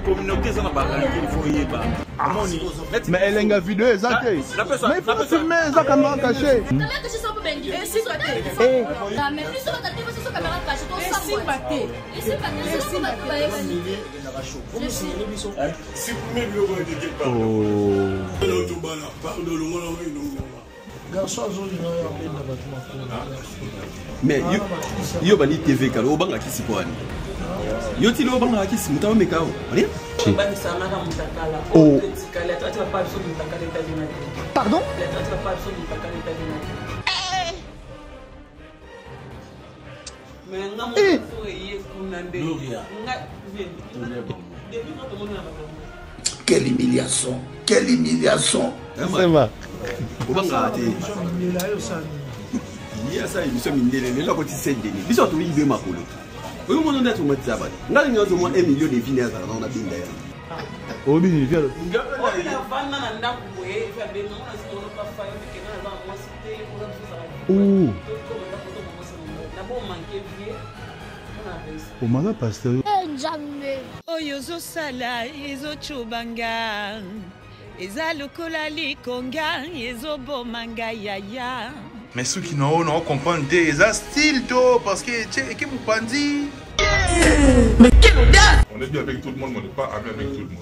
communauté ça n'a pas il faut y aller. Mais elle a une vidéo exacte. Mais il faut filmer ça caméra cachée. Caméra cachée ça peut bien dire. Si toi t'es. Mais plus sur ta télé sur caméra cachée toi ça moi. Et c'est pas ça c'est pas Si vous même le voyez quelque part. Mais yo bani TV kalo obanga kisi kwani. Yo ti lo banga kisi mutawa mekao. Allez. Oh. Pardon? Quelle humiliation! Quelle humiliation! C'est vrai. Obanga te. Il y a ça émission mindele les lokoti sendeni. Biso to yibe makolo. Oyo mono ndatu motsa bali. Ngali nyozo mo 1 million de vinaire za na binda ya. Obi ni vialo. Oh. O maga pasteur. Jamais. Oyozo sala ezo chubanga. Eza lokola likonga ezo bomanga yaya. Mais ceux qui n'ont comprendre des style parce que tu vous pandis. Mais quelle audace! On est bien avec tout le monde, mais on n'est pas ami avec tout le monde.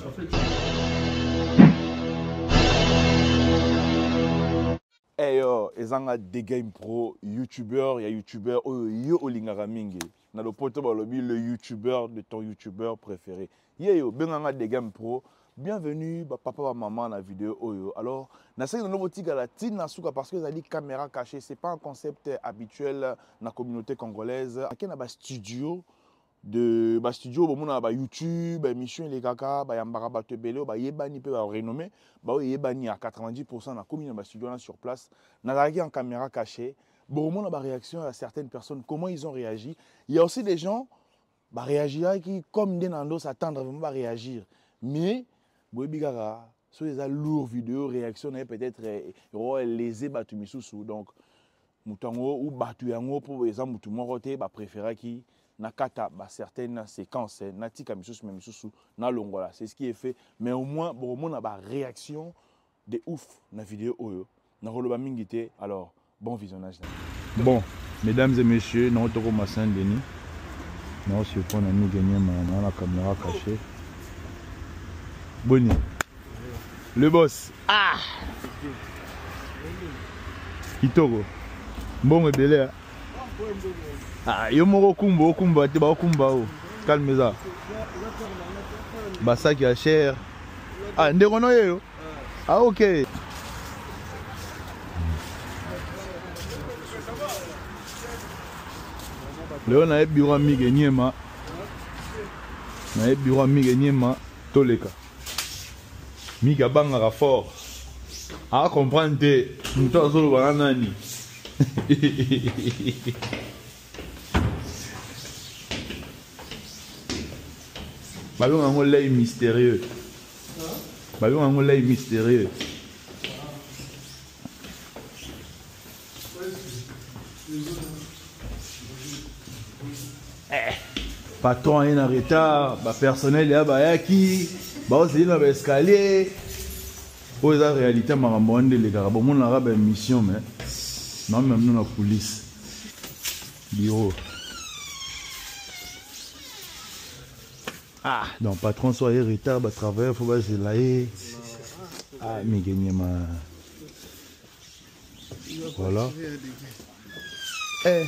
Hey yo, ezanga The Game Pro, youtubeur, ya youtubeur yo olingaka mingi. Na le poto balobi le youtubeur de ton youtubeur préféré. Yo, benganga The Game Pro. Bienvenue, papa et maman, dans la vidéo Oyo. Alors, na série de nouveau tigre la tine na souka parce que ça dit caméra cachée, c'est pas un concept habituel dans la communauté congolaise. Aquí na ba studio de ba studio bon na ba YouTube, émission les kaka, ba yambara ba tebele, ba yebani pe ba renommé, ba yebani à 90% na communauté ba studio là sur place. Na lagi en caméra cachée. Bon, on a ba réaction à certaines personnes, comment ils ont réagi. Il y a aussi des gens ba réagir qui comme des nandos s'attendre vraiment ba réagir. Mais Bigara, sur les lourdes vidéos, réaction peut-être lésé batu misusu. Donc, mutango ou batu yango pour exemple tout moroté ba préférer qui nakata ba certaines séquences natika misusu même misusu na longola. C'est ce qui est fait. Mais au moins bon on a ba réaction de ouf na vidéo oyo. Na roloba mingité. Alors, bon visionnage. Bon, mesdames et messieurs, nous sommes à Saint-Denis. Nous sommes nous gagner la caméra cachée. Boni. Le boss. Ah. Kitoko. Bon ebele. Ah, yo moko kumba te ba kumba o. Calme ça. Basa qui a cher. Ah, ndeko no yo. Ah OK. Leo na bureau amiga nyema. Na bureau amiga nyema toleka. Mika banga fort. A comprendre te muto solo bana nani. Balon un lait mystérieux. Balon un lait mystérieux. Patron est en retard, personnel est à qui. Bah c'est dans l'escalier. Pour la réalité, ma ramone les gars, bon mon arabe est mission mais non même nous la police. Bureau. Ah, donc patron soit en retard, bah travailler faut pas se lailler. Ah, mais gagner ma. Voilà. Eh.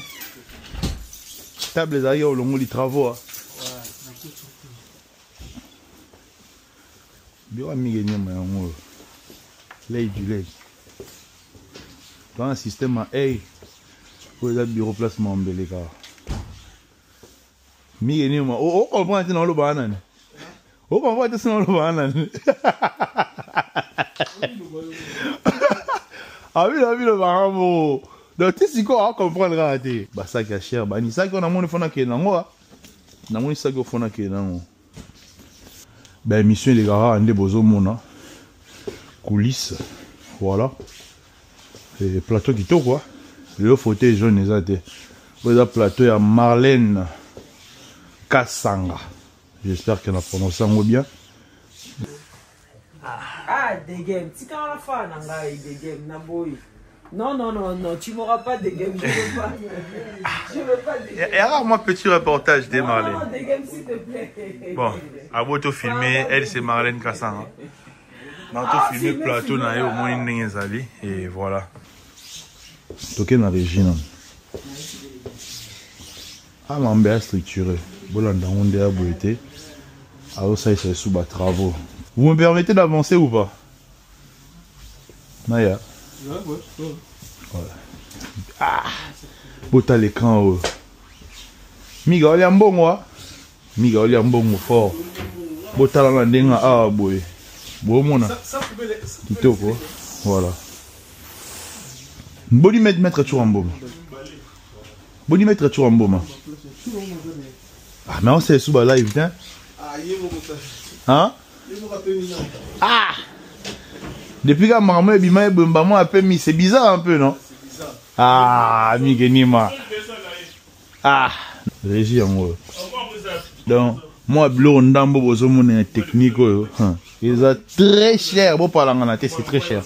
Table les au long des travaux. Bureau amiga nyama yango. Lait du lait. Dans un système à hey. Pour les bureau placement en beleka. Miga nyama. Oh, on comprend dans le banane. Oh, on voit dans le banane. Ah oui, le banane. Donc tu sais quoi comprendre raté. Bah ça qui est cher. Bah ni ça qu'on a mon fona qui est nango. Na mon ça qu'on fona qui est nango. Ben mission les gars ande bozo mona coulisses voilà et plateau qui to quoi le fauteuil jaune exact voilà plateau à Marlène Kassanga J'espère qu'elle a prononcé un mot bien. Ah, des games. Si quand la fin, des games, Naboy. Non, tu m'auras pas des games. Je veux pas. Je veux pas des games. Et rare-moi petit reportage des Marlène. Non, des games, s'il te plaît. Bon, à votre filmer, elle c'est Marlène Kassan. Dans tout filmer plateau, on a au moins une zali et voilà. Toqué dans la région. Ah, ma bien structuré. Bolanda, on est à beauté. Alors, ça, c'est sous bas travaux. Vous me permettez d'avancer ou pas? Naya. Ouais. Ah! Bota l'écran. Miga, on est en bon, moi. Miga, on est en bon, fort. Bota la landenga, ah, boy. Bon, mon a. Kitoko. Voilà. Boni mettre toujours en bon. Boni mettre toujours en bon. Ah, mais on sait sous bas live, hein? Hein? Ah! Depuis que maman et Bima et Bumba appellent mis, c'est bizarre un peu, non? Ah, Migenima. Ah! Régie en haut. Donc, moi, Bleu, on a une technique. Ils sont très cher. Bon, parlant en c'est très cher.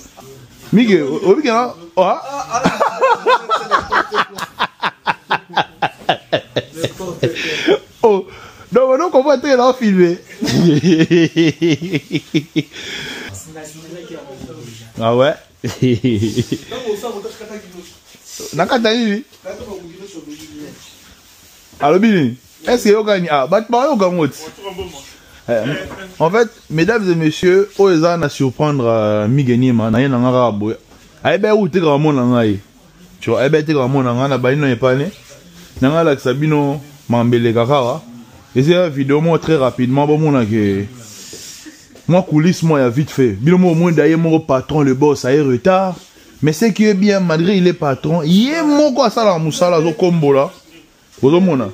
Miguel, oh, donc on va être là filmer. Ah ouais. Alors Bini, est-ce que vous gagnez? Ah, bah tu en fait, mesdames et messieurs, on a surprendre Migeni man, na ngara boy. Ay be ou te gramo na ngai. Tu vois, ay be te gramo na ngana ba ino epane. Na ngala Sabino mambele kakara. Et c'est une vidéo moi très rapidement bon mon que moi coulisses moi vite fait. Bino moi au moins d'ailleurs mon patron le boss a eu retard. Mais c'est qui est bien malgré il est patron, il est mon quoi ça la musala zo combo là. Bozo mona.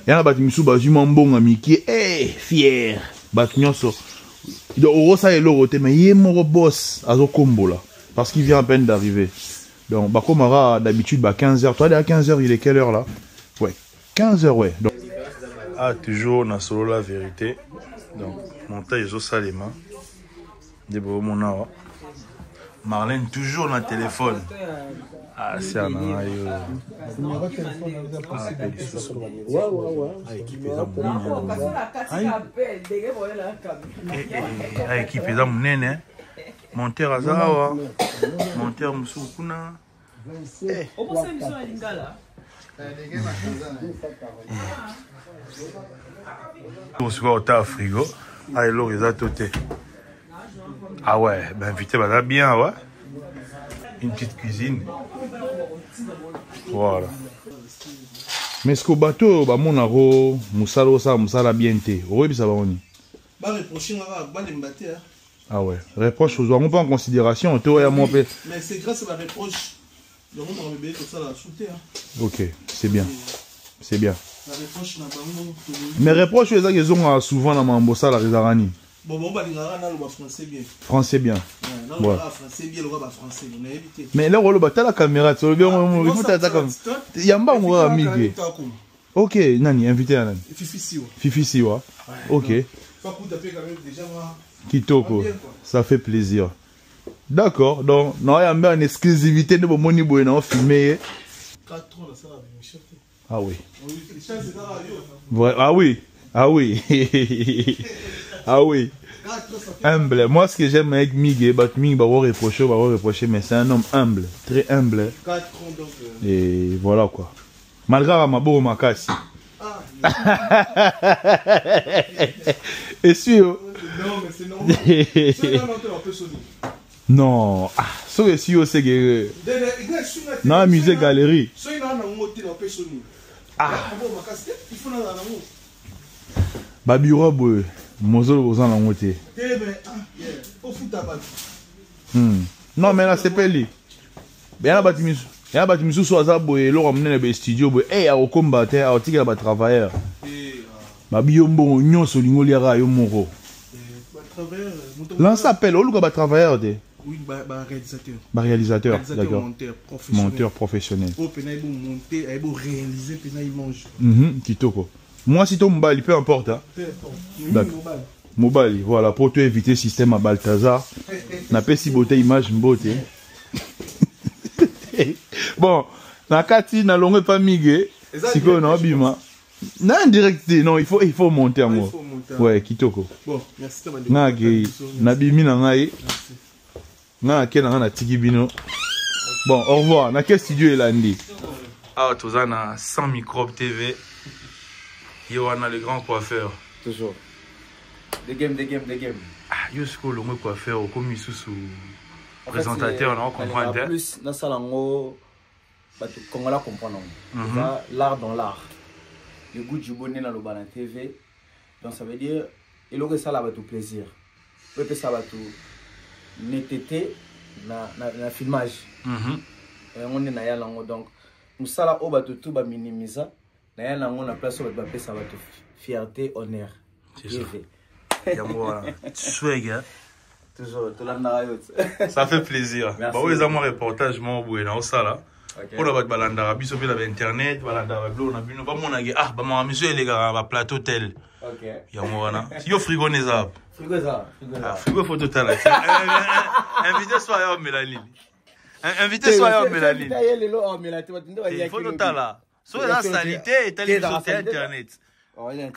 Yana bati misu ba juma mbonga miki fier. Bati nyonso. Il doit ça et l'autre mais il est mon boss à zo combo là parce qu'il vient à peine d'arriver. Donc bah comme d'habitude bah 15h. Toi à 15h, il est quelle heure là? Ouais, 15h ouais. Donc ah, toujours dans solo la vérité. Donc, montage au salima. Des beaux mon Marlène toujours dans le téléphone. Ah, c'est un aïe. Ah, équipe est dans mon nene. Monteur Azawa. Monteur Mousoukuna. On se voit au frigo. Ah, l'eau est à côté. Ah ouais, ben invité, bah bien, ouais. Une petite cuisine. Voilà. mais ce que bateau, bah mon aro, musala bien té. Oui, ça va on y. Bah reprocher là, bah les mbaté. Ah ouais. Reproche, on prend pas en considération. Mais c'est grâce à la reproche. Le monde a bébé comme ça la shooter. Ok, c'est bien. C'est bien. La reproche n'a pas mon. Mais reproche, les gens ils ont souvent dans Mambosa la Rizarani. Bon, bah les gars, là, le français bien. Français bien. Ouais. Français bien, le roi français, on a évité. Mais là, on a la caméra, tu veux on écoute ça comme. Il y a pas moi amigue. Ok, nani invité à nani. Fifi Siwa. Fifi Siwa. Ok. Kitoko. Ça fait plaisir. D'accord. Donc, non, il y a une exclusivité de mon moni boy non filmé. 4 ans là ça va Michel. Ah oui. Ah oui. Ah oui. Ah oui. Humble. Moi, ce que j'aime avec Miguel, Miguel va reprocher, mais c'est un homme humble, très humble. 4 ans donc. Et voilà quoi. Malgré ma beau makasi. Et sûr. Non, mais c'est normal. C'est un peu sonné. Non. Ah, ça aussi, c'est que. Dans la musée galerie. Ah. Babiro boy. Mozolo aux en moté. Non mais là c'est pas lui. Bien là il y a bâtiment sur ça boy l'on ramener le studio boy eh à combattre à tika ba travailleur. Babio bon nyon so lingoli ara yo moko. Là s'appelle on ba travailleur de. Oui, réalisateur. Réalisateur, d'accord. Monteur professionnel. Monteur professionnel. Oh, penai bon monter, il bon réaliser, penai il mange. Kitoko. Moi, si ton mobile, peu importe. Hein. Mobile, voilà, pour te éviter le système à Balthazar. N'a pas si beauté image beauté. Bon, na kati na longue pas migué. Si quoi on a bima. Na indirecté, non, il faut monter en haut. Ouais, kitoko. Bon, merci de m'avoir. Na bimi na ngai. Na kena na tikibino. Bon, au revoir. Na quel studio est lundi? Ah, tous on a 100 microbes TV. Yo, on a le grand coiffeur. Toujours. Des games. Ah, yo, c'est quoi le mot coiffeur? Comme il sous présentateur, on comprend. En plus, dans ça, on va comprendre. L'art dans l'art. Le goût du bonnet dans le bas TV. Donc, ça veut dire, il y a ça là, tout plaisir. Il y a ça là, tout netteté, na filmage. On est dans la langue. Donc, nous ça là, on va tout minimiser. Dans la langue, on a place où on va faire ça, fierté, honneur. C'est ça. Yamwa, swag, hein? Toujours, tout là. Ça fait plaisir. Bah oui, ça mon reportage, mon boué, là, ça là. On a balandara, biso pe la internet, balandara, on a vu, nous pas mon agé. Ah, bah mon monsieur les gars, va plateau tel. Ok. Yamwa, na. Si yo frigo neza. Frigo ça. Ah, frigo photo tal. Invité soyons Mélanie. Invité soyons Mélanie. Il faut noter là. Soit la salité et telle sur internet. Oh, il y a un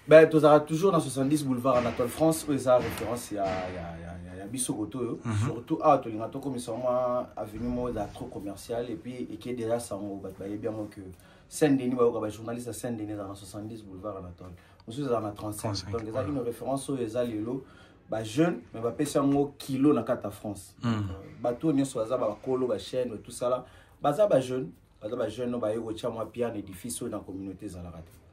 ben, tu auras toujours dans 70 boulevard Anatole France où ils ont référence, il y a Bissogoto, surtout à Tolingato, comme ils sont avenue de trop commercial et puis qui est déjà ça, bien que Saint-Denis, journaliste à Saint-Denis dans 70 boulevard Anatole. Nous sommes dans 35. Donc, ils ont une référence où ils ont les lots, jeunes, mais pas payé un kilo dans la France. Bateau, nous sommes à Kolo, chaîne, tout ça là. Baza, jeune, nous avons un édifice dans la communauté.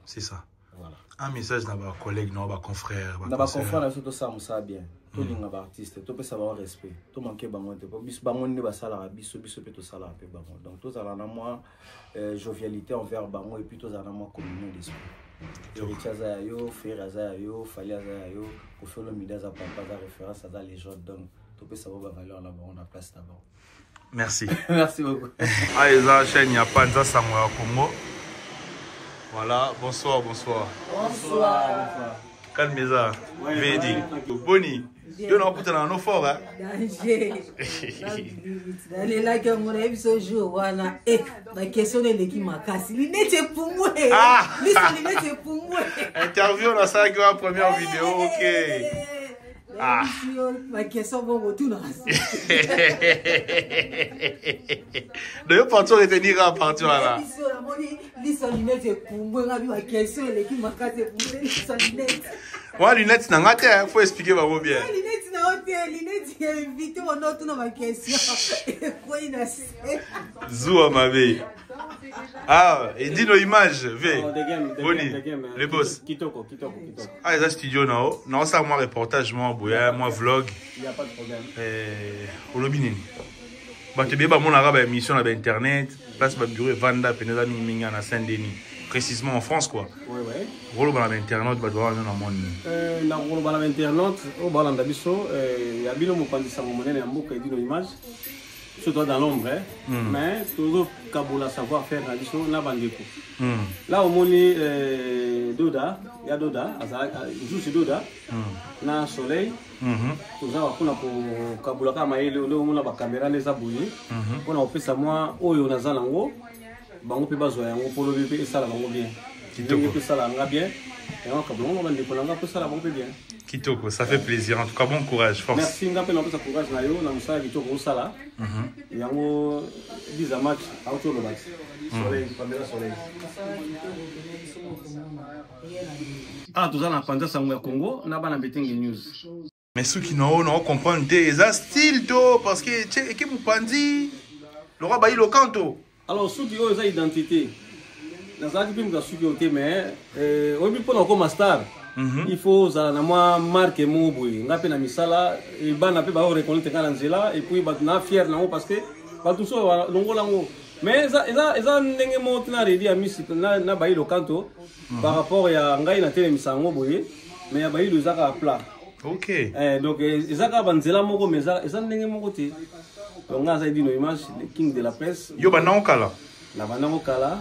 C'est ça. Voilà. Un message dans nos collègues, nos confrères. Dans nos confrères, nous sommes ça bien. Tous les artistes, tout peut savoir respect. Tout manquer bangon, bis bangon ne va salara, biso peut tout salara peu bangon. Donc tous à la moi jovialité envers bangon et puis tous à la moi communion d'esprit. Richard yo, Frère Zayo, Falia Zayo, Kofolo Midaza papa za référence à la légende. Donc tout peut savoir la valeur là-bas, on a place d'abord. Merci. Merci beaucoup. Ah, les chaîne, il n'y a pas de Samoa Congo. Voilà, bonsoir. Bonsoir. Calmez-ça. Vedi. Boni. Yo na puta na no fora. Danger. Allez là que mon rêve ce jour voilà la question de l'équipe makasi. L'inete pour moi. Ah, l'inete pour moi. Interview na ça la première vidéo, OK. Ah. Ma question bon retour là. D'ailleurs partout retenir à partir là. Ouais, lunettes, il faut expliquer bien. Zou ma vie. Ah, et dis nos images, Boni, le boss. Ah, les studios, non, ça, moi, reportage, moi, vlog. Il n'y a pas de problème. Au lobby, tu bien, mon arabe émission sur internet, place bureau Vanda, Peneza Minga, à Saint-Denis. Précisément en France, quoi. Oui. Rolo dans l'internet, bah doit avoir un monde. Na rolo dans l'internet, au balanda biso, y a bilo mo pandisa mo monene ya mboka edino image. Surtout dans l'ombre, mais toujours Kaboula savoir faire la biso na bandeko. Là au moni Doda, il y a Doda, juste Doda, na soleil. Toujours kuna pour Kaboula kama ile leo mona ba caméra les abouillés. On a opesa moi oyo na zalango. Bango pe bazo yango polo bébé et ça la bango bien. Kitoko pe ça la nga bien. Et on ka bango bande ko nga pe ça la bango bien. Kitoko, ça fait plaisir. En tout cas, bon courage, force. Merci nga pe na pe courage na yo na musala kitoko ça là. Yango 10 match auto le match. Soleil, caméra soleil. Ah, tout ça na panda sango Congo, na bana betting news. Mais ceux qui n'ont comprendre des style to parce que équipe Mupandi le roi baï le canto. Alors, ceux qui ont une identité, nous avons dit que nous avons mais on est pour nous comme star. il faut ça na moi marque mo boy nga pe na misala e bana pe ba reconnaître kana nzela et puis ba na fier na parce que ba tout ça longo lango mais ça ndenge mo na redi a misi na ba ilo kanto par rapport ya ngai na tele misango boy mais ya ba ilo zaka plat. OK. Donc ezaka banzela moko mais ça ndenge moko te. Donc nga ça dit no image le king de la presse. Yo banango kala. La banango kala.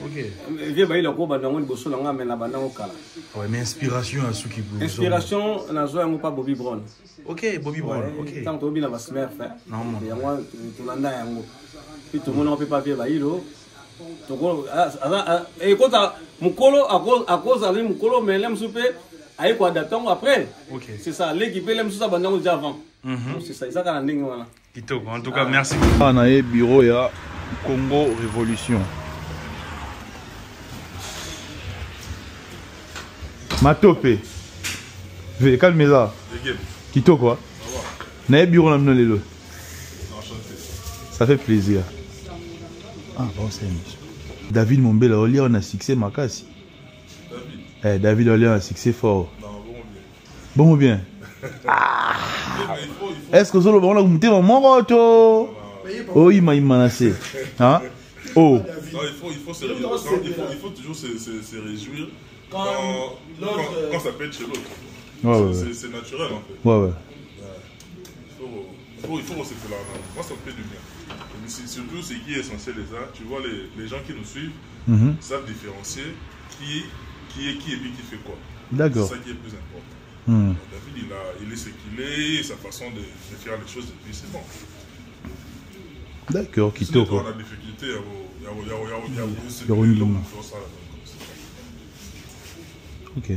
OK. Vie ba ilo ko banango liboso na nga mais na banango kala. Ouais, mais inspiration à ceux qui vous. Inspiration na zo yango pa Bobby Brown. OK, Bobby Brown. OK. Tant to bina ba smurf. Non mon. Ya moi to landa yango. Puis tout le monde peut pas vie ba ilo. To et quand mukolo à cause avec mukolo mais l'aime souper aïe quoi d'attendre après. OK. C'est ça l'équipe l'aime ça banango déjà avant. C'est ça ça kana ndenge wana. Kitoko. En tout cas, merci. On a un bureau ya Congo Révolution. Matope. Ve calme ça. Kitoko quoi. Na un bureau na lelo. Ça fait plaisir. Ah bon c'est David Mombela Oli on a succès makasi. David Oli on a succès fort. Bon ou bien. Ah. Est-ce que vous avez monté mon roto? Oh, il m'a menacé. Hein? Oh. Non, il faut toujours se réjouir quand ça pète chez l'autre. C'est naturel en fait. Ouais. Il faut recevoir la main. Moi, ça me fait du bien. Mais surtout, ce qui est essentiel, tu vois, les gens qui nous suivent savent différencier qui est qui et puis qui fait quoi. D'accord. C'est ça qui est plus important. David, il est ce qu'il est, sa façon de faire les choses, et puis c'est bon. D'accord, Kitoko. On a des difficultés, il y a OK.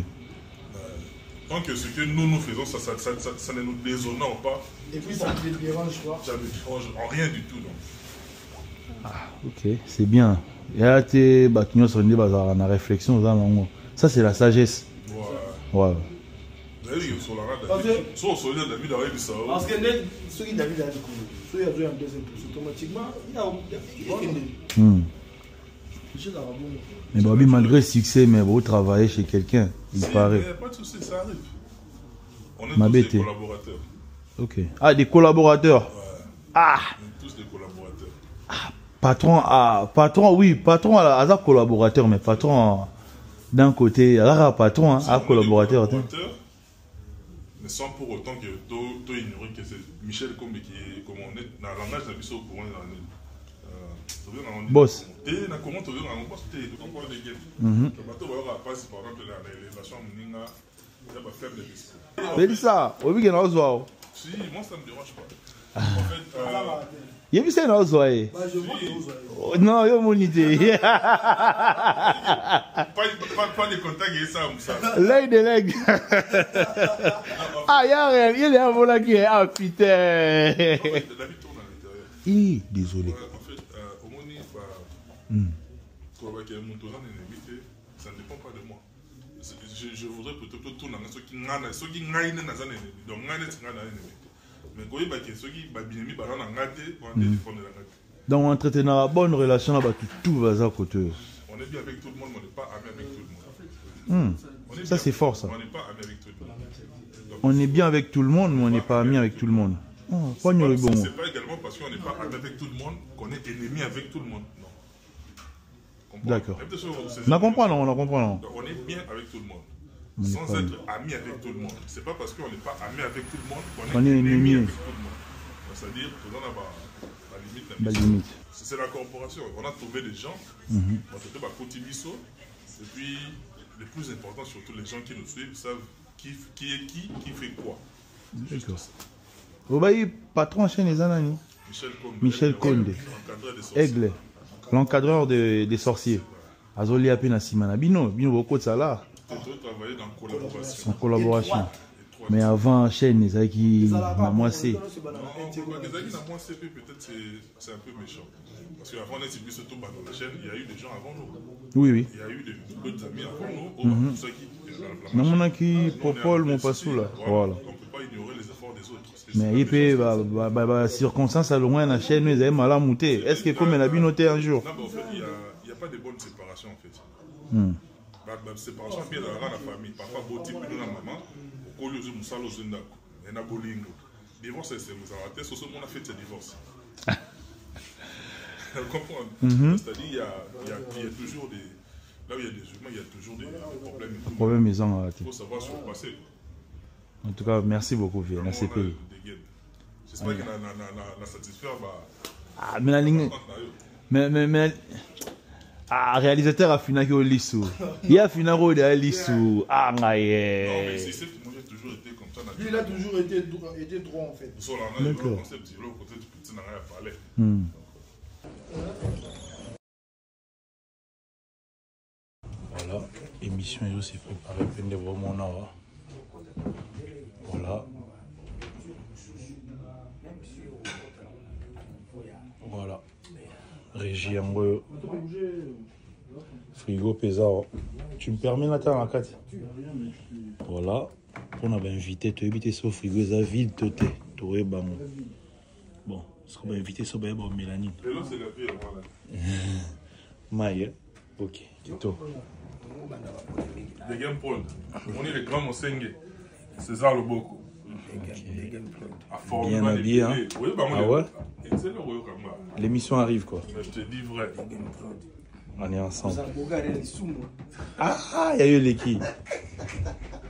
Tant que ce que nous faisons, ça ne nous déshonore pas. Et puis ça ne te dérange pas. Ça ne me dérange en rien du tout. Donc. Ah, OK, c'est bien. Et là, tu as une réflexion. Ça, c'est la sagesse. Ouais. Parce que ceux qui David a dit ceux qui ont joué en deuxième position, automatiquement, il y a mais Bobby, malgré le succès, mais vous travaillez chez quelqu'un, il paraît. Pas de soucis, ça arrive. On est tous des collaborateurs. OK. Ah, des collaborateurs. Ouais. Ah. On est tous des collaborateurs. Ah, patron, oui, patron à collaborateur, mais patron d'un côté, patron à collaborateur. Mais sans pour autant que tu ignorer que c'est Michel Combe qui est, comme on est, dans le langage de la mission, pour boss. Comment tu veux un boss, tu comprends les games. Le bateau va passer par exemple l'élévation, il y a pas faible discours. Mais dis ça, au week-end, on se voit. Si, moi ça ne me dérange pas. En fait, il y a vu ça, on se voit. Non, il y a mon idée. Pas de contact et ça. L'œil de l'aigle. Ah, il y a un volant qui est. Ah, putain. David tourne à l'intérieur. Désolé. En fait, au moment où ça ne dépend pas de moi. Je voudrais plutôt tourner ceux qui gagnent. Mais quand il y a ceux qui donc on entretient une bonne relation là-bas, tout va à côté. On est bien avec tout le monde, mais on n'est pas amis avec tout le monde. Ça c'est fort ça. On n'est pas amis avec tout le monde. On est bien avec tout le monde, mais on n'est pas amis avec tout le monde. C'est pas également parce qu'on n'est pas amis avec tout le monde qu'on est ennemi avec tout le monde. Non. D'accord. On comprend, non, on comprend. On est bien avec tout le monde. Sans être amis avec tout le monde. C'est pas parce qu'on n'est pas amis avec tout le monde qu'on est ennemi avec tout le monde. C'est-à-dire, faisons la limite. C'est la corporation. On a trouvé des gens, on a trouvé Kotibiso, et puis le plus important, surtout les gens qui nous suivent, savent qui est qui fait quoi. D'accord. Vous voyez, patron chez les Anani Michel Conde. Aigle, l'encadreur des sorciers. Azoli Apena Simana. Bino, beaucoup de ça là. En collaboration. Mais avant, chaîne, les Aiki, moi c'est. Non, peut-être c'est un peu méchant. Parce qu'avant, on a subi surtout dans la chaîne, il y a eu des gens avant nous. Oui. Il y a eu d'autres amis avant nous. Non, on qui Popol, mon passou là. Voilà. On ne peut pas ignorer les efforts des autres. Mais il peut, circonstance à loin, la chaîne, ils aiment à la monter. Est-ce que comme elle a bien noté un jour? Non, mais en fait, il n'y a pas de bonne séparation en fait. séparation bien dans la famille. Papa boti puis dans la maman. Au lieu de musalo zundako. Et na bolingo. Divorce c'est vous arrêtez. Ce monde a fait ce divorce. Vous comprenez? C'est-à-dire il y a toujours des là où il y a des humains, il y a toujours des problèmes. Problème maison à rater. Il faut savoir surpasser. En tout cas, merci beaucoup Vieux. La CPI. J'espère que la satisfaire ah mais la ligne mais ah réalisateur a fini au lissou. Il a fini au lissou. Ah ngaye. Non mais c'est moi j'ai toujours été comme ça. Lui il a toujours été droit en fait. D'accord. Voilà, émission est aussi préparée pour de vraiment là. Voilà. Voilà. Régie en frigo pesant. Tu me permets la la carte. Voilà. On avait invité, tu as invité sur frigo, ça vide tout est. Tu es bon. Bon, ce qu'on va inviter sur Mélanie. Et là c'est la pire voilà. Maïe. OK. Tout. Des game point. On est les grands Monsenge. César Loboko. Bien habillé, hein? Oui, bah, ah ouais? L'émission arrive, quoi. Je te dis vrai. On est ensemble. Ah, il y a eu l'équipe.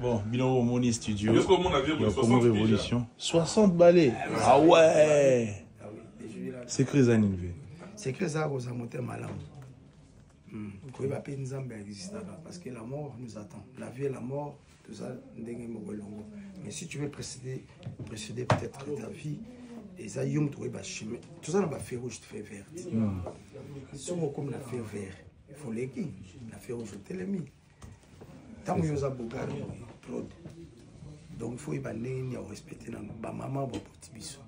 Bon, Bino Moni Studio. Il y a comme révolution. 60 balais. Ah ouais! C'est que ça, Ninvé. C'est que ça, vous avez monté malin. Parce que la mort nous attend. La vie et la mort, tout ça, mais si tu veux précéder peut-être ta vie, et ça, tout ça, on va faire rouge, tu fais vert. Si on comme la faire vert, il faut les guider. La faire rouge, tu l'as mis. Tant que vous avez donc il faut respecter ma maman, petit bisou.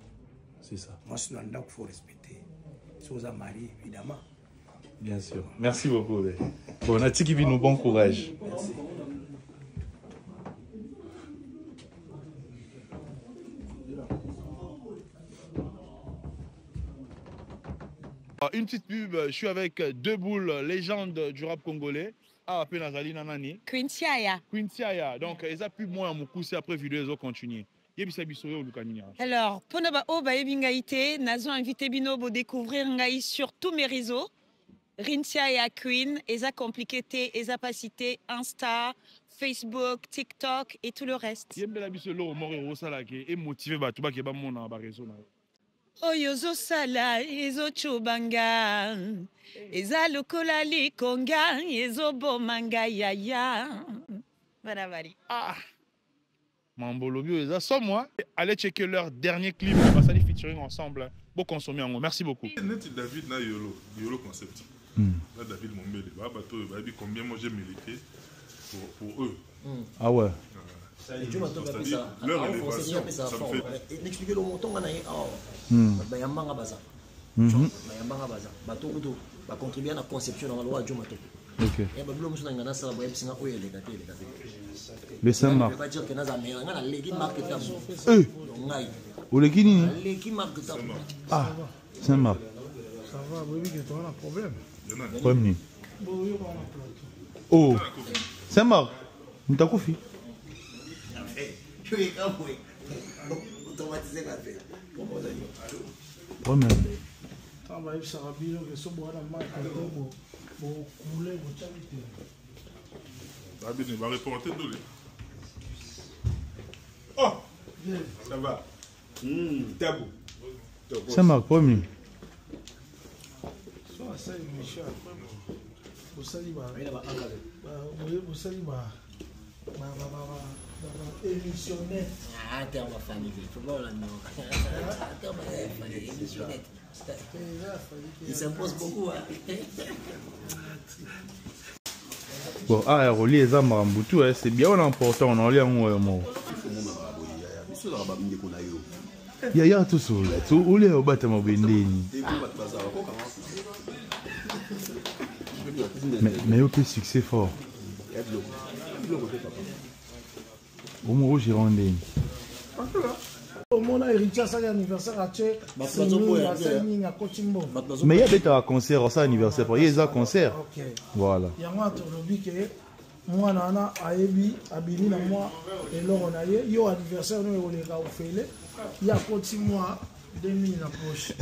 C'est ça. Moi, je suis il faut respecter. Si vous avez marié, évidemment. Bien sûr. Merci beaucoup. Bon, on a qui vit nous bon courage. Merci. Une petite pub, je suis avec deux boules, légende du rap congolais. Ah, après Nazali Nanani. Quintiaya. Quintiaya. Donc, ils ont pu moi mon coup, après vidéo, ils ont continué. Alors, pour nous, Oba Ebingaïté, nous avons invité Bino pour découvrir Ngaï sur tous mes réseaux. Quintiaya Queen, Eza Compliqué, Eza Pacité, Insta, Facebook, TikTok et tout le reste. Il y a des gens qui motivé Oyozo sala, ezo chubanga, eza lokola likonga, ezo bomanga yaya. Voilà, Vari. Ah! Mambolobio, eza sans moi. Allez checker leur dernier clip, on va salir featuring ensemble. Bon consommer en gros. Merci beaucoup. David na Yolo concept. Là, David Mombele, combien moi j'ai mérité pour eux. Ah ouais. Leur élévation, ça me fait... N'expliquez le montant, on a contribuer à la conception de la loi de Jomato. Ok. Le Saint-Marc. Où le Guinée? Ah, Saint-Marc. Ça va, oui, tu as un problème. Premier. Oh, Saint-Marc. Nous t'as confié. Premier. David va répondre de lui. Oh, ça va. Tabou. Saint-Marc, premier. Ah, t'es ma famille. Faut pas la non. Il s'impose beaucoup. Bon, ah, relier les âmes à Mboutou, c'est bien important. On en lit un mot. Il y a tout ça. Où est le bâtiment Bendeni? Mais il y a un succès fort. Au moins, j'ai rendu. Au moins, héritier, ça anniversaire à Tchèque. Mais il y a des concert, ça anniversaire. Il y a des concerts. Voilà. Il y a un lobby qui est moi nana ayebi abini na moi elongo na ye yo anniversaire no oleka ofele ya koti moi 2000 na poche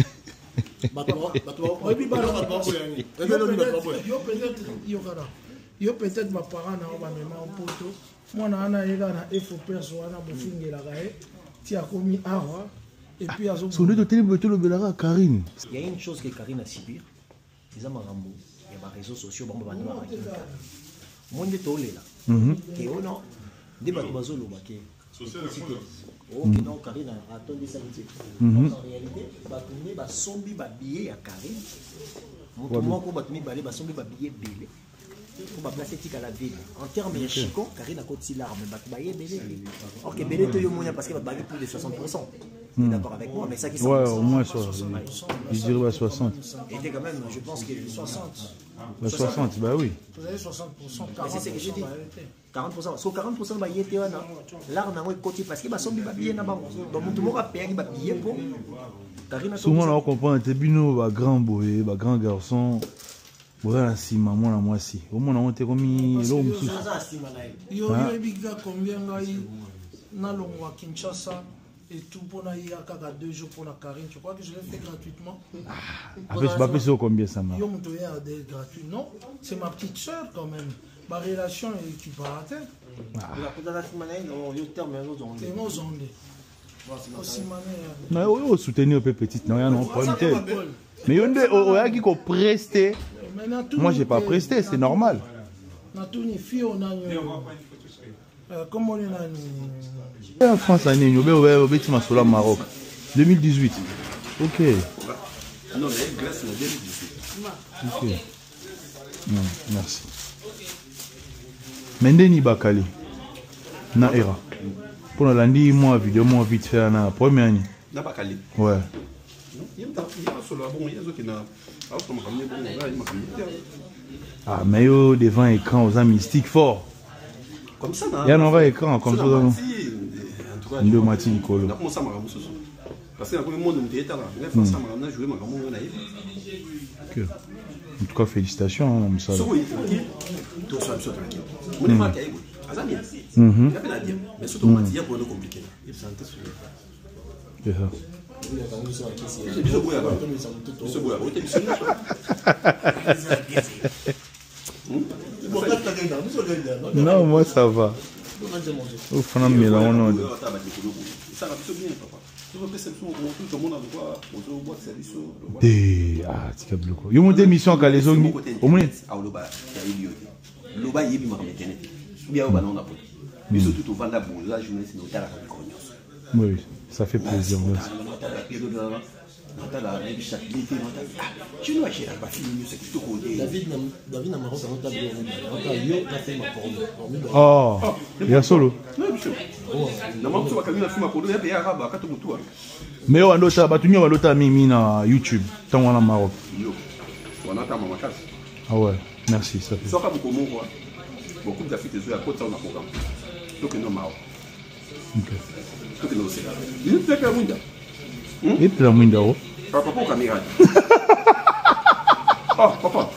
yo peut-être ma parent na ba mema en poto moi nana yega na efo perso wana bofingela gae ti akomi awa et puis azo son de télé to le belara Karine. Il y a une chose que Karine a subir, les amarambo, il y a des réseaux sociaux bon ba na moi de tolé là et oh non débat bazo lo baké ok non Karine a attendu ça en réalité ba tourner ba sombi ba billet à Karine mon moko ba tourner ba sombi ba billet belé pour placer tika la ville en termes de chico Karine a côté l'arme ba bailler belé ok belé to yo moya parce que ba bailler plus de 60%. D'accord avec moi, mais ça qui ouais, au moins 60. Je dirais 60. Était quand même, je pense que 60. 60, bah oui. Vous avez 60%, 40%. C'est ce que je dis. 40%. So 40% bah yété wana. Là on a un côté parce que bah sombi bah billet na ba. Donc tout le monde a payé bah billet pour. Souvent on comprend que bino bah grand boy, bah grand garçon. Voilà si maman na moi si. Au moins on était comme l'homme sous. Yo ebiga combien ngai na longwa Kinshasa. Et tout pour y a 2 jours pour la Karine, tu crois que je l'ai fait gratuitement? Après, je ne sais pas combien ça marche. Gratuit. Non, c'est ma petite soeur quand même. Ma relation est équivalente. Non, soutenir un peu petite, non, non, pas une telle. Mais il y a qui ont presté. Moi, je n'ai pas presté, c'est normal. Comment on est en France, l'année, nous avons fait un Maroc. 2018. Ok. Non, mais Grèce, 2018. Ok. Non, merci. Mendeni Bakali. Na era. Pour la lundi, moi, vidéo, moi, vite fait, na première année. Na Bakali. Ouais. Ah, mais yo, devant écran, aux amis mystiques forts. Comme ça, il y a un vrai écran comme ça. Deux moitiés du colo. Parce que le monde est là. En tout cas, félicitations. C'est ça. Non, moi ça va. Au fond, mais là on a. Ah, tu as bloqué. Il y a une émission à les ongles. Au moins. Oui, ça fait plaisir. Oh, il y a solo. Mais on a mis na YouTube tant on a Maroc. Ah ouais, merci, ça fait. Beaucoup d'Afrique des à côté on a programme. Donc non Maroc. OK. Donc non c'est là. Il fait que Munda. Et puis la Munda. Papa pour caméra. Oh papa.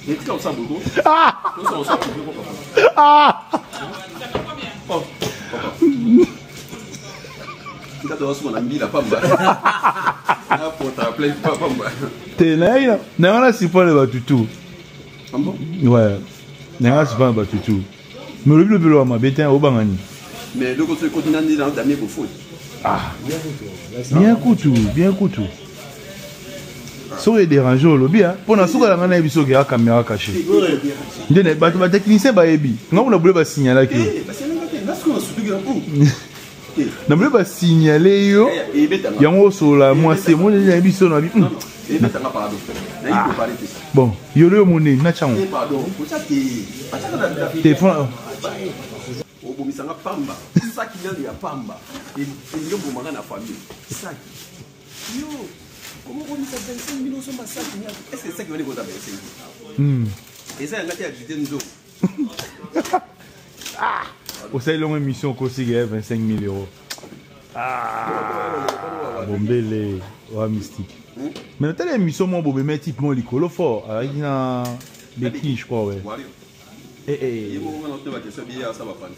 Il est comme ça beaucoup. Ah. On s'en beaucoup papa. Ah. Oh papa. Il a donné son ami la pamba. Ah pour ta plein pamba. T'es là, n'a si pas le batutu. Ah bon? Ouais. N'a si pas le batutu. Mais le bureau à ma bétain au bangani. Mais le côté continent dans d'amener pour foot. Ah. Bien coutu, bien coutu. So est dérangé au lobby hein. Pour na souka la ngana biso ke caméra cachée. Ndene ba technicien ba yebi. Nga on a voulu ba signaler que. Na voulu ba signaler yo. Yango so la moi c'est moi na biso na bi. Bon, yo le moné na chango. Téléphone. Obomisanga pamba. Ça qui vient de la pamba. Et yo bomanga na famille. Ça. Yo. Comment on dit ça 25 000 euros ça? Est-ce que c'est ça qui veut dire qu'on a 25 000? Et ça, il y a un nous. Ah! Au sein de l'émission, il y a 25 000 euros. Ah! Bombele, ouais, mystique. Mais dans l'émission, mon bobé, mais type mon licolo fort. Il y a des clins, je crois, ouais. Il y a un moment où on a question bien ça va prendre.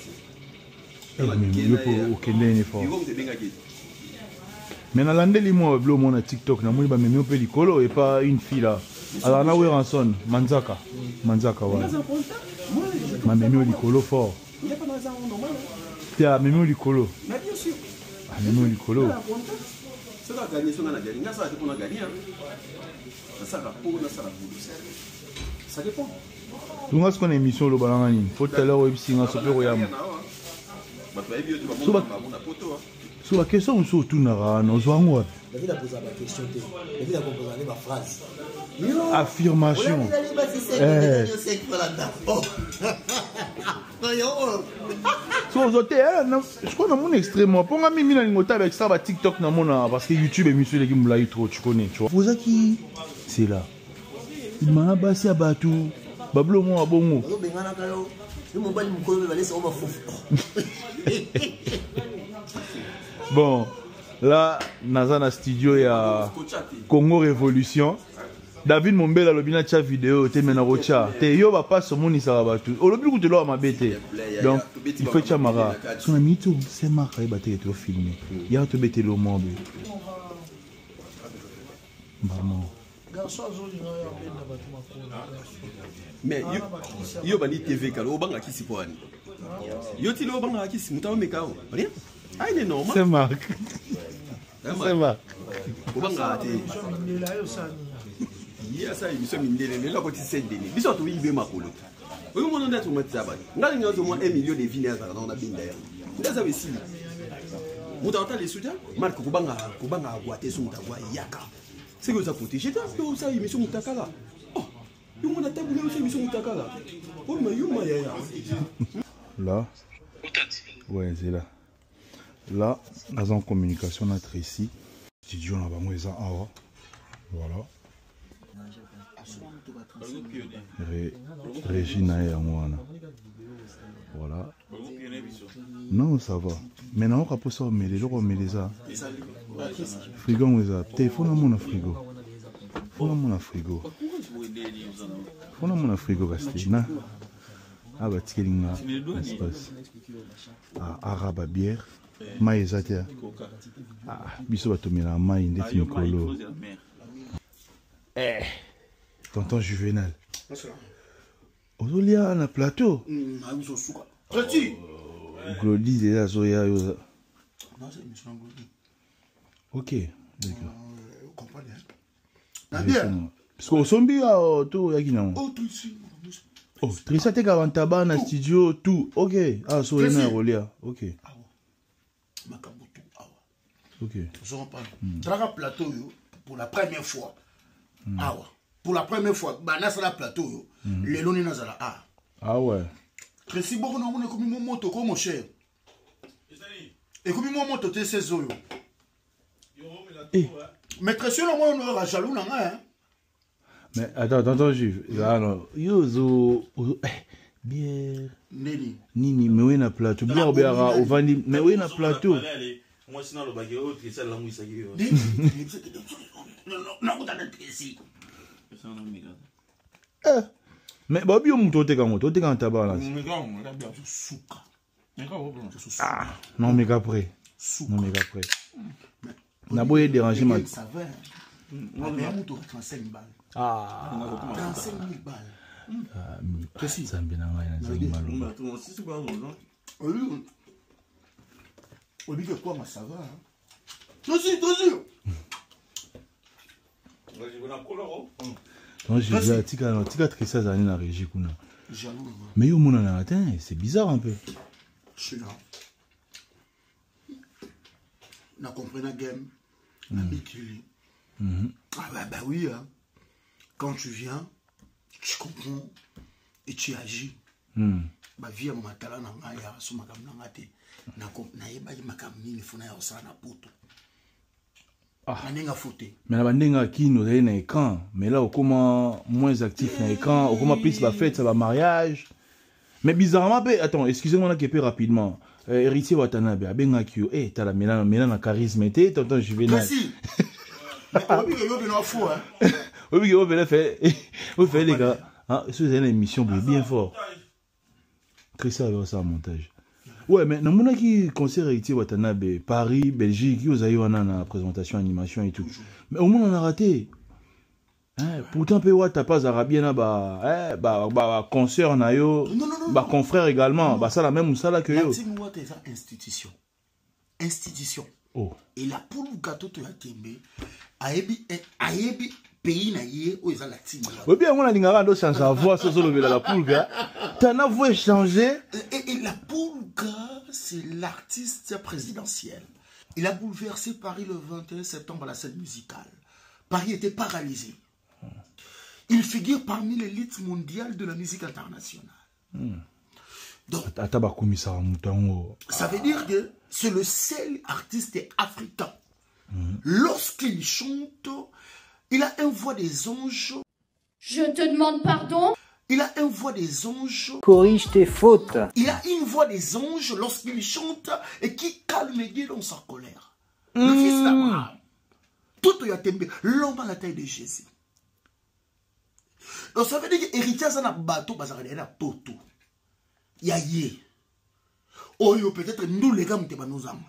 Mais dans l'année, moi, je suis TikTok, je suis un peu likolo et pas une fille là. Alors, on a Ranson, Manzaka. Manzaka, ouais. Je suis likolo fort. Il n'y a pas d'argent normal. Tu as même likolo. Mais bien sûr. Ah, même likolo. C'est la gagné, c'est la gagné. Ça va être gagné. Ça va pour la salle. Ça dépend. Tu vois ce qu'on a émission le balangani. Faut tout à l'heure aussi on a sauté au yam. Sur la question on saute tout nara, on se voit où? David a posé la question. David a composé ma phrase. Affirmation. Je crois que mon extrêmement. Pour moi, Mimi n'a pas avec ça, TikTok n'a pas parce que YouTube est monsieur les gars trop, tu connais, tu vois. Vous qui c'est là. Il m'a abassé à Batou. Bablo mon abongo. Bon, là, Nazana Studio et à Congo Révolution. David Mombela lobina cha vidéo te mena rocha te yo va pas so moni ça va tout. Olobi ku te lo ma bete. Donc il faut chamara. Son ami tout c'est marque ba te to filmer. Ya to bete lo mombe. Maman. Mais yo bani TV kalo obanga kisi poani. Yo ti lo obanga kisi mutawo mekao. Rien. Ah il est normal. C'est marque. C'est marque. Obanga te. Il y a ça, il me dit, là, quand il s'est donné. Il sort, il veut ma colo. Oui, on a tout le monde. On a au moins 1 million de vinaigres dans la bine d'ailleurs. Vous avez si. Vous entendez les soutiens? Marc Kubanga, Guaté, Soumtawa, Yaka. C'est que ça coûte. J'ai dit, ça, il me suis Moutakala. Oh, il m'a taboulé aussi, il me suis Moutakala. Oh, mais il m'a yaya. Là. Ouais, c'est là. Là, dans une communication, on a ici. Studio, on a vraiment les ans. Voilà. Régina et Amouana. Voilà. Non, ça va. Maintenant, on va ça, mais les gens ont mis ça. Frigo, on a. Peut-être faut mon frigo. Faut mon frigo. Faut mon frigo, Castina. Ah, bah, Tikelinga. Espace. Ah, arabe bière. Maïzatia. Ah, biso va tomber la maille, Nicolo. Eh, tonton Juvenal. Aujourd'hui, on a un plateau. Glody, c'est la Zoya. Ok, d'accord. Comprenez. Parce qu'au zombie, tout, il y a oh, Trissa, t'es qu'avant tabac, dans studio, tout. Ok. Ah, Zoya, Rolia. Ok. Ok. Traga plateau pour la première fois. Pour la première fois, Banas la plateau, les lonis nazala. Ah ouais. Tracy beaucoup non on comme mon moto comme mon cher. Et comme mon moto t'es 16 euros. Mais Tracy non moi on aura jaloux nan hein. Mais attends Juve. Ah non, yo bière. Nini mais oui na plateau. Bière biara au vandi mais oui na plateau. Moi sinon le baguette autre ça la mouissa qui. Non, vous avez Tracy. Mais Bobby, on monte au moto, t'es quand tabac là. Ah, non, mais après. Non, mais après. On a beau être dérangé, mais. Ah, 35 000 balles. Ah, mais ça me bien. On dit que quoi, mais ça va. Tracy. Non, j'ai dit à Tika Trissa dans la régie. Mais au monde en a atteint, c'est bizarre un peu. Je suis là. On a compris la game. On a mis Ah bah oui, hein. Quand tu viens, tu comprends et tu agis. Bah vie à mon matala na ngaya sur ma gamna ngate. Na yeba ma kamini funa ya osana poto. Ah. Mais la bande qui nous est un écran, mais là, on comment moins actif dans l'écran, on comment plus la fête, ça va mariage. Mais bizarrement, attends, excusez-moi là qui est rapidement. Héritier Watanabe, abenga kyo, t'as la mélan charisme, tonton Juvenal. Merci. Mais oui, il y a fou, hein. Oui, il fait les gars. Ah, c'est une émission bien fort. Très sérieux ça montage. Ouais, mais dans qui concert héritier Watanabe, Paris, Belgique, vous avez eu une présentation, animation et tout. Mais au moins on a raté. Pourtant, t'as pas arabien concert na yo, confrère également, ça la même ça là que yo. Institution. Institution. Oh. Et la poule gâteau to yatembe, ayebi pays na yé o eza latine. Oui bien on a lingara do change sa voix sur la poule gars. T'en as voix changer. Et la poule gars, c'est l'artiste présidentiel. Il a bouleversé Paris le 21 septembre à la scène musicale. Paris était paralysé. Il figure parmi l'élite mondiale de la musique internationale. Donc, ça veut dire que c'est le seul artiste africain. Lorsqu'il chante, il a une voix des anges. Je te demande pardon. Il a une voix des anges. Corrige tes fautes. Il a une voix des anges lorsqu'il chante et qui calme Dieu dans sa colère. Le fils d'Abraham. Tout Yatembe, l'homme à la taille de Jésus. Donc ça veut dire que héritier ça n'a bateau parce qu'il y a poto. Il y a yé. Oh yo peut-être nous les gars nous nos âmes.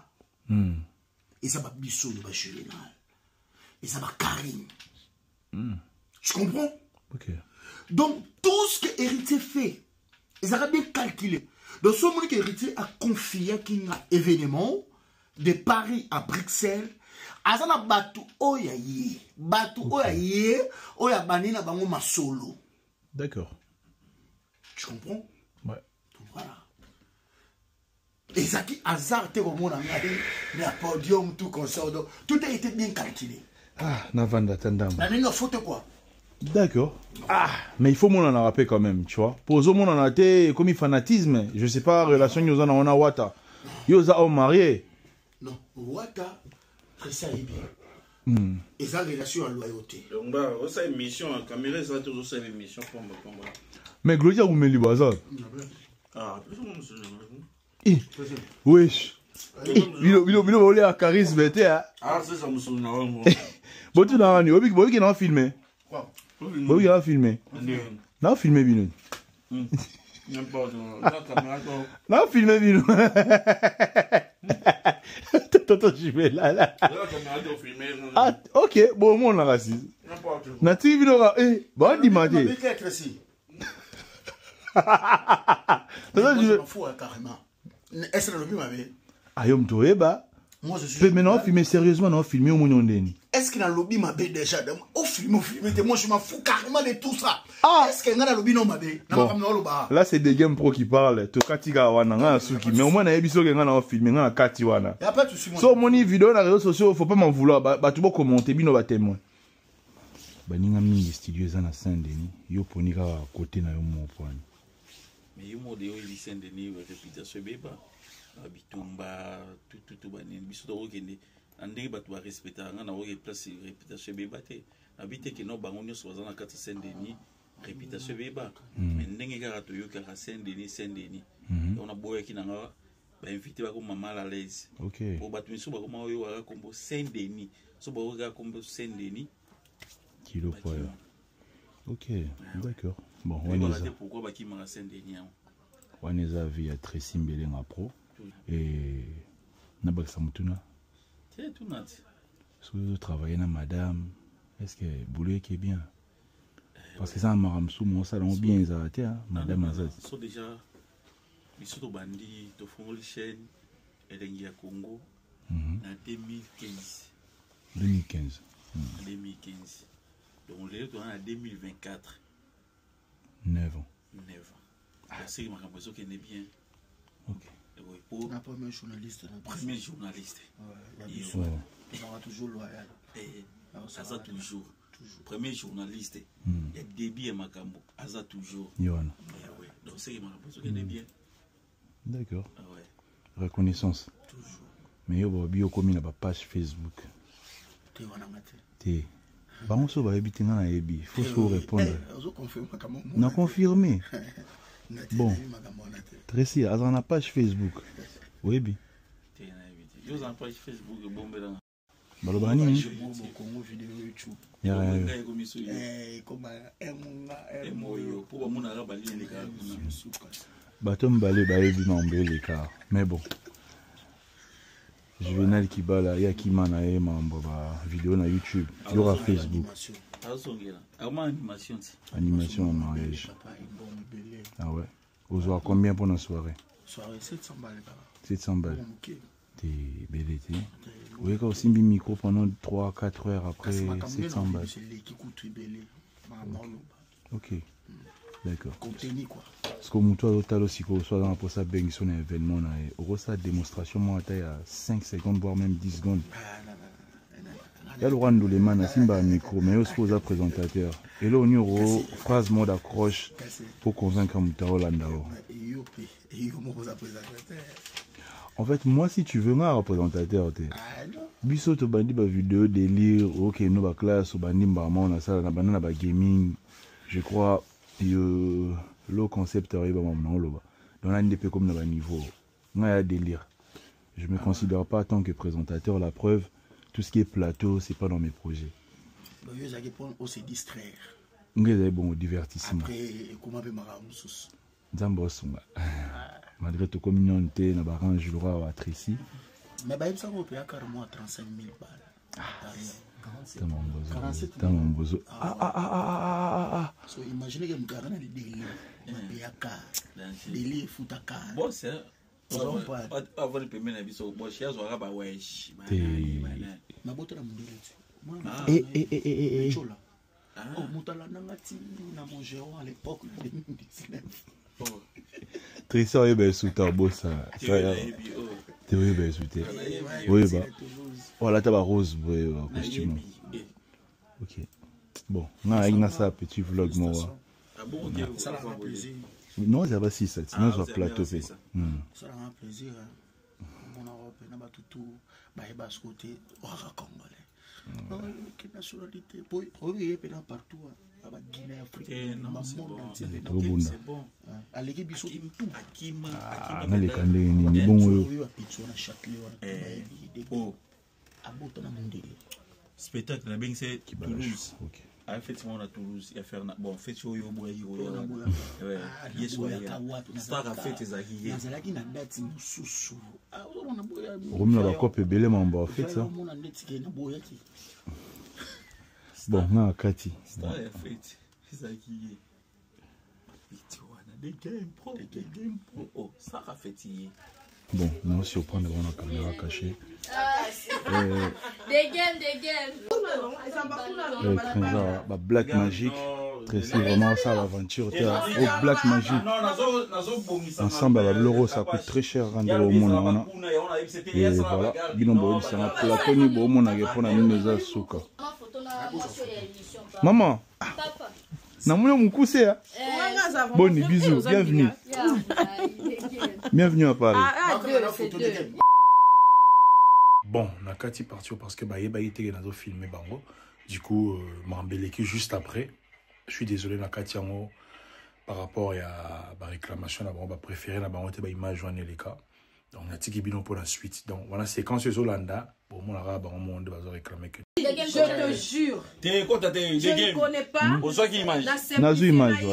Et ça va bisso le juvénal. Et ça va Karim. Tu comprends? Ok. Donc tout ce que héritier fait, ils ont bien calculé. Donc ce moment que héritier a confié qu'il y a un événement de Paris à Bruxelles. Azana batu oya ye. Batu oya ye. Oya banina bango masolo. D'accord. Tu comprends? Ouais. Donc voilà. Et ça qui hasard te comme on a regardé le podium tout comme ça. Tout a été bien calculé. Ah, Navanda Tandam. La ligne faute quoi? D'accord. Ah, mais il faut mon en rappeler quand même, tu vois. Pour mon en a été comme il fanatisme. Je sais pas, relation yosa na on a wata. Yosa au marié. Non, wata. Ça est bien. Et ça, relation à loyauté. Mais Gloria, vous me libérez. Ah, wesh. Il a un charisme. ah, c'est ça, monsieur. Bon, tu n'as rien. Bon, il a filmé. Bon, il a filmé. Il a filmé, Bino. Il a filmé, Bino. Toto, je vais là. Ah, ok, bon, moi, on a raciste. Nati, Bino, bon, dis-moi. Je m'en fous carrément. Est-ce que le ma vie? Ayom Toeba. Moi je suis. Mais non, filmer sérieusement, non, filmer au monde. Est-ce qu'il a lobby ma bête déjà? Au film, moi je m'en fous carrément de tout ça. Ah! Est-ce qu'il a lobby non ma bête? Là, c'est des games pro qui parlent. To Katiga Wana, Suki. Mais au moins, on a ébiso qui a filmé, on a Katiwana. Il n'y a pas de souci. So, mon vidéo, dans les réseaux sociaux, faut pas m'en vouloir. Bah, tu peux commenter, bino va témoin. Baninga mingi studio za na Saint-Denis. Yo ponika côté na yo mon point. Mais yo modé yo Saint-Denis réputation beba. Bitumba tout banini biso do kende andeki bato ba respecter nga na o place réputation beba te habite ke no bango nyoso bazana kati Saint-Denis réputation beba mais ndenge kaka to yo kaka Saint-Denis on a boya kinanga ba invité ba ko mama à l'aise. OK. Pour bato miso ba ko ma yo wa kombo Saint-Denis so ba ko kombo Saint-Denis kilo poya. OK, d'accord. Bon, on est pourquoi ba ki ma Saint-Denis. On est à via très simbelé en pro. Et Nabak Samutuna. C'est tout net. Est-ce que vous travaillez na madame? Est-ce que boulot qui est bien? Parce que ça a maram sous mon salon bien arrêté madame Azaz. So déjà biso bandi to fongoli chaîne elengi ya Congo na 2015. 2015. 2015. Donc les autres en 2024. 9 ans. 9 ans. C'est ma l'impression qu'elle est bien. OK. Pour la première journaliste. Premier journaliste. Il sera toujours loyal. Aza toujours. Premier journaliste. Il y a débit et Makambo. Aza toujours. Yohana. Donc c'est ma l'impression qu'elle est bien. D'accord. Reconnaissance. Toujours. Mais yo ba bio komi na ba page Facebook. Té. Ba on so ba ebiti nga na ebi. Faut so répondre. Non confirmer. Bon. Tracy, à la page Facebook. Oui, bien. Vous avez une page Facebook, bon, ben. Balobani. Congo vidéo YouTube. Batom balé baebi mambele car. Mais bon. Juvenal Kibala, Yakimana et mambo ba vidéo na YouTube, il y aura Facebook. Animation en mariage. Ah ouais. Vous aurez combien pour la soirée? Soirée 700 balles. 700 balles. T'es belle été. Vous voyez quand aussi un micro pendant 3-4 heures après 700 balles. Ok. D'accord. Parce que moi, toi, aussi, quand soit dans la poste à Beng, son événement, on a démonstration, moi, à 5 secondes, voire même 10 secondes. Il y a le roi de Leman, à Simba micro, mais aussi aux présentateur. Et là, on y a une phrase mode accroche pour convaincre Moutao Landao. En fait, moi, si tu veux un représentateur, Biso to bandi ba vidéo délire, ok, nous ba classe, bandi mbama, on a ça, on a ba gaming, je crois. Le concept arrive à mon nom. Donc là, il est comme dans le niveau. Moi, il y a délire. Je ne me considère pas en tant que présentateur. La preuve, tout ce qui est plateau, ce n'est pas dans mes projets. Vous allez se distraire. Vous avez bon divertissement. Après, comment vous allez malgré tout, comme nous sommes en je le à Tracy. Mais ça va payer carrément 35 000 balles. T'as mon bozo. So imaginez que je me des délires. Délire fout à car. Bon, c'est. Avant de payer la vie, bon, chez eux, on va wesh. Ma botte à mon Oh, Moutala Nangati, n'a mangé à l'époque de 2019. Très bien sous ta bosse. T'es bien sous tes. Oui, bah. Voilà, t'as la rose, costume. Ok. Bon, on a ça, petit vlog, moi. Ça rend plaisir. Non, ça va si ça. Sinon, je vais plateau. Ça rend plaisir. Mon Europe, on a tout, bah, côté, on a Congolais. Quelle nationalité? Oui, il y a partout. Guinée, Afrique, c'est bon. À l'équipe, ils sont tout. On a les candés, ni bon. Spectacle, la Beng, c'est Toulouse. Effectivement, on a Toulouse. Il y a fait bon, fait au Yobo, Star a fait tes aguillés. On a la coupe et belé, mais on fait ça. Bon, on a Cathy. Star a fait tes aguillés. Des games pro. Oh, Star a fait tes. Bon, nous aussi, on prend la caméra cachée. Des games. Black Magic. C'est vraiment ça l'aventure. Au Black Magic. Ensemble, l'euro, ça coûte très cher. Et voilà. Maman. Bon, bisous, bienvenue. Bienvenue à Paris. Bon, on a Cathy parti parce que il a filmé bango. Du coup, m'embelléki juste après. Je suis désolé, na Cathy par rapport à la réclamation, on va préférer la bango te image joindre les cas. Donc on a tiki bino pour la suite. Donc voilà, séquence Zolanda. Bon, mon arabe on va réclamer que. Je te jure. Je ne connais pas. Nazu image.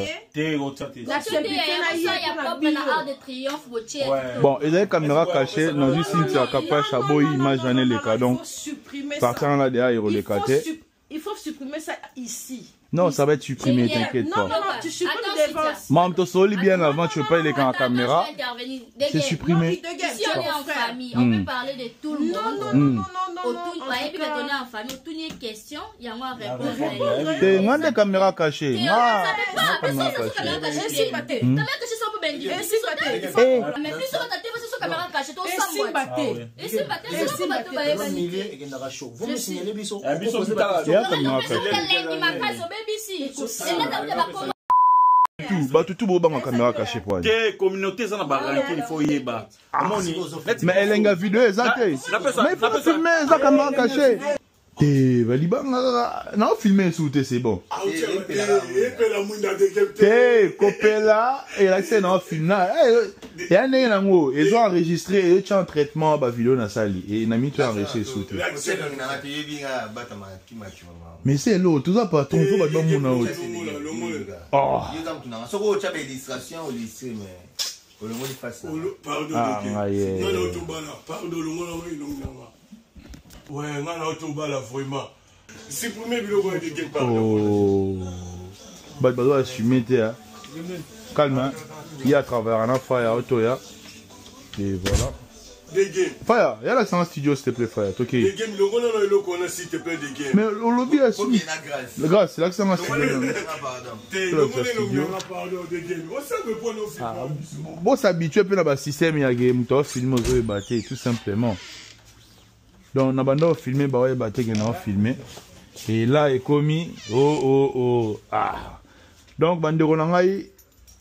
Bon, et la caméra cachée, Nazu Cynthia Kapache a beau image joindre les cas. Donc partant là derrière les cas. Il faut supprimer ça ici. Non, ça va être supprimé, t'inquiète pas. Non, tu supprimes devant. Maman, tu sors bien avant, tu veux pas aller dans la caméra. C'est supprimé. Si on est en famille, on peut parler de tout le monde. Non. Et puis on est en famille, tout une question, il y a moi à répondre. T'es un des caméras cachées. Mais plus sur ta télé, c'est sur caméra cachée, toi Et si tout beau dans caméra cachée pour elle. Communauté ça na baranki il faut yeba. Mais elle a une vidéo exacte. Mais il faut filmer ça caméra cachée. T'es non filmer sous c'est bon. T'es copela et là c'est non film et un nango ils ont enregistré et tu en traitement ba vidéo na sali et na mis tu enregistré sous. Mais c'est l'autre tout ça pas ton faut pas dans mon autre. Oh. Pardon, vraiment. C'est pour mes vidéos de game, pardon. Bah, assumer, calme, hein. Il y a à travers un affaire, il y a Otoya. Et voilà. Des games. Fire, il y a là, c'est un studio, s'il te plaît, Fire. Ok. Des games, le qu'on a, s'il te plaît, des games. Mais au lobby, là, c'est. La grâce, c'est là que c'est un studio. Bon, s'habituer un peu dans le système, il y a game, tu as filmé aux battés, tout simplement. Donc, on a filmé, bah ouais, batté, on a filmé. Et là, il est commis. Oh. Ah. Donc, Bandero Nangai,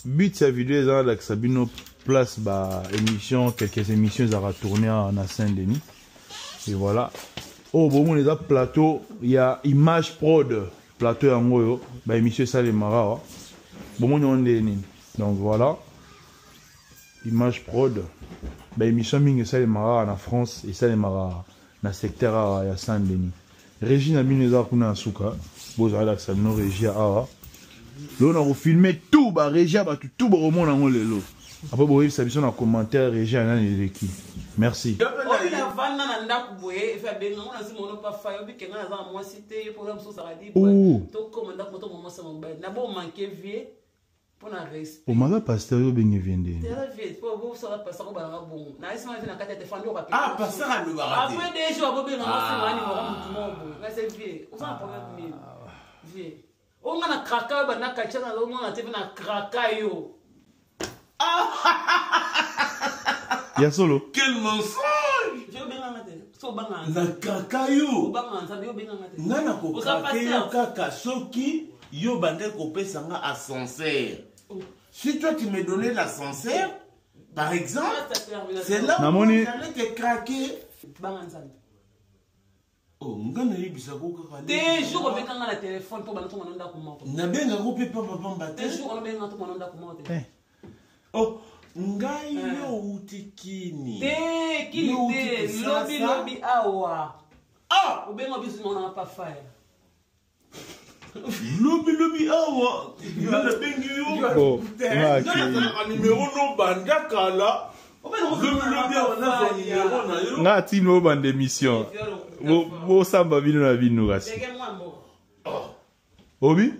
but sa vidéo, c'est là que Sabino place bah émission, quelques émissions à retourner à Saint-Denis. Et voilà. Oh bon, les plateau, il y a Image Prod, plateau en haut, bah émission ça les maras. Bon on est donc voilà. Image Prod, bah émission mingi ça les maras en France et ça les maras dans secteur à Saint-Denis. Régine a mis les arts kuna suka. Bon ça là ça nous régie à. Là on a filmé tout bah régie bah tout bah au monde en lelo. Après, vous voyez, ça dans les commentaires, Régie Anan et l'équipe. Merci. Oh, ma pasteur, vous bien viendez. Ah, pasteur, le barat. Après des jours, vous bien on a craqué, on a caché dans le monde, on a craqué. Il y a solo. Quel mensonge! Na kakayo. Nana ko kakayo kaka soki yo bande ko pesanga ascenseur. Si toi tu me donnais l'ascenseur, par exemple, c'est là où j'allais te craquer. Oh, ngana yibisa ko kaka. Des jours on benga na téléphone pour bantu mononda ko moko. Na benga ko pe papa pamba. Des jours on benga to mononda ko moko. Oh, ngai yo utikini. Te kini te lobi awa. Ah, ubenga bisu mona pa fire. Lobi awa. Yala bengi yo. Oh, na numéro no banda kala. Lobi awa na numéro na yo. Na team no bande émission. Bo samba vino na vino rasi. Obi?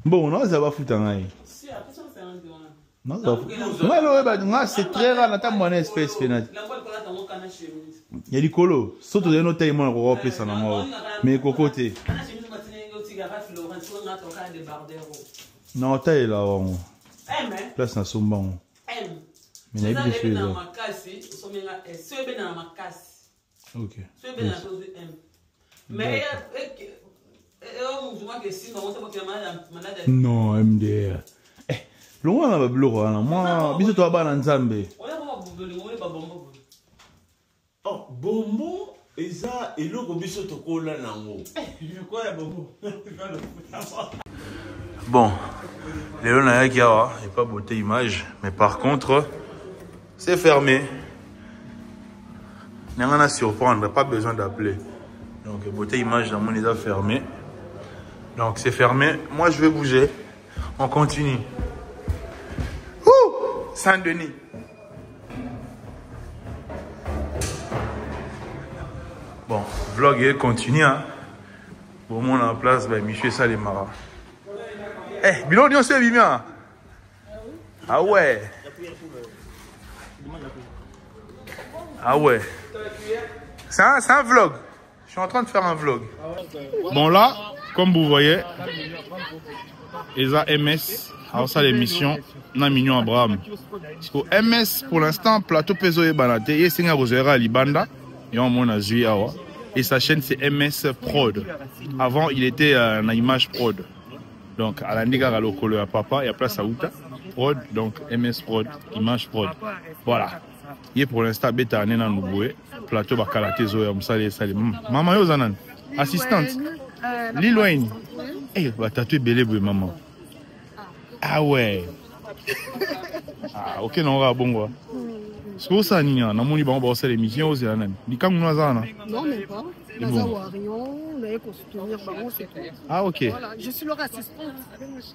Bon, non, ça va foutre ngai. Non, c'est très rare dans ta monnaie espèce pénale. Il y a du colo. Surtout dans nos tailles, moi, on va ça dans moi. Mais cocoté. Non, taille là. Place dans son banc. Mais il y a des choses. Ok. Non, MDR. Le roi n'a pas bleu, moi, bisous toi, bas dans Zambé. Oh, bonbon, et ça, et l'eau, bisous te colle là, non. Je crois que bonbon. Bon, Léon n'a pas beauté image, mais par contre, c'est fermé. Il n'y a rien à surprendre, pas besoin d'appeler. Donc, beauté image dans mon état fermé. Donc, c'est fermé. Moi, je vais bouger. On continue. Saint-Denis. Bon, vlog continue. Hein. Bon, on est en place, ben, Michel Salimara. Eh, Bilo, on s'est bien. Ah ouais. Ah ouais. C'est un vlog. Je suis en train de faire un vlog. Bon, là, comme vous voyez, ESA MS. Alors ça l'émission, on a Mignon Abraham. MS pour l'instant, plateau Peso et Banate. Et c'est un Libanda. Et on a joué awa. Et sa chaîne c'est MS Prod. Avant il était en Image Prod. Donc à la Niga à l'Okolo à Papa et à Place Aouta. Prod, donc MS Prod, Image Prod. Voilà. Et pour l'instant, Beta Nena Nouboué. Plateau Bakalate Zoé, Msale Salé. Maman Yozanan, assistante. Lil Wayne. Eh, bah t'as belé maman. Ah ouais. Ah, ok, non, on va bon quoi. C'est pour ça, Nina. On a mis l'émission aussi. Non, mais pas. Nous avons soutenir. Ah, ok. Voilà, je suis leur assistante.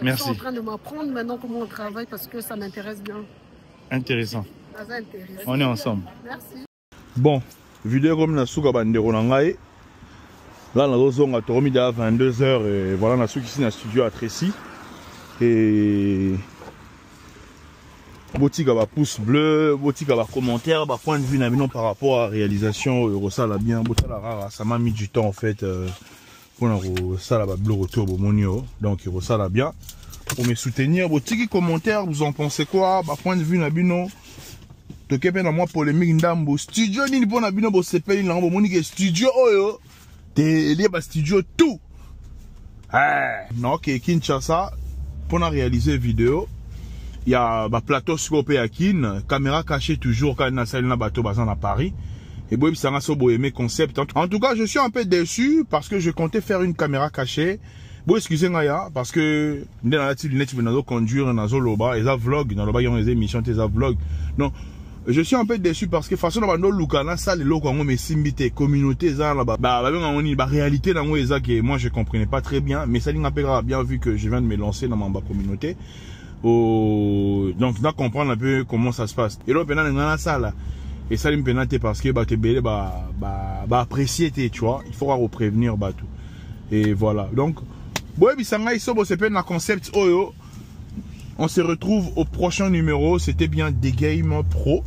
Merci. Ils sont en train de m'apprendre maintenant comment on travaille parce que ça m'intéresse bien. Intéressant. On est ensemble. Merci. Bon, vidéo comme la souka bandero nangai. Là, on a tourné à 22h et voilà, on a ici dans le studio à Tracy. Et boutique à pouce bleu, boutique à commentaire, point de vue par rapport à la réalisation, ça l'a bien, ça m'a mis du temps en fait pour ça là bleu retour au monio, donc ça l'a bien. Pour me soutenir, boutique commentaire, vous en pensez quoi? Point de vue nabino, toke pe na moi polémique ndambo studio ni bon nabino bo sepeli na bo monique studio oyo, te lié ba studio tout. Non, que Kinshasa pour réaliser vidéo. Il y a un plateau scope à Kin, caméra cachée toujours quand on a salle na bateau bazan à Paris. Et bon, ça m'a aimé concept. En tout cas, je suis un peu déçu parce que je comptais faire une caméra cachée. Bon, excusez-moi, parce que dans la lunette, je conduire dans le loba, et ça vlog, dans le bas, il y a des émissions, et ça vlog. Non, je suis un peu déçu parce que façon dans le look, ça, les locaux, on me simbité, communauté, ça, là-bas, réalité, dans le que moi, je comprenais pas très bien, mais ça, il m'a bien vu que je viens de me lancer dans ma communauté. Donc, là, comprendre un peu comment ça se passe. Et là, pendant ça, là, et ça, il me pénate parce que, t'es belé, apprécier, tu vois, il faudra reprévenir, tout. Et voilà. Donc, on se retrouve au prochain numéro. C'était bien des Game Pro.